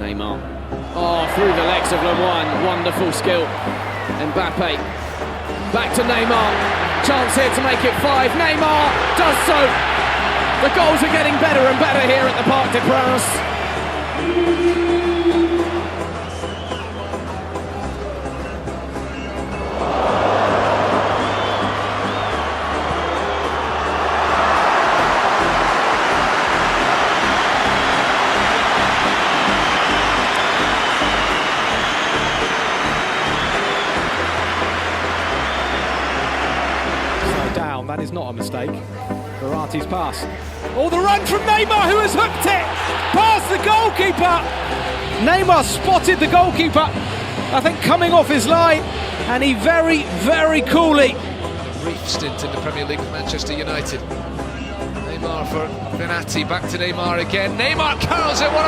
Neymar. Oh, through the legs of Lemoine. Wonderful skill. Mbappe. Back to Neymar. Chance here to make it 5. Neymar does so. The goals are getting better and better here at the Parc des Princes. Down, that is not a mistake. Verratti's pass. Oh, the run from Neymar, who has hooked it past the goalkeeper. Neymar spotted the goalkeeper, I think, coming off his line, and he very, very coolly reached into the Premier League with Manchester United. Neymar for Verratti, back to Neymar again. Neymar curls it.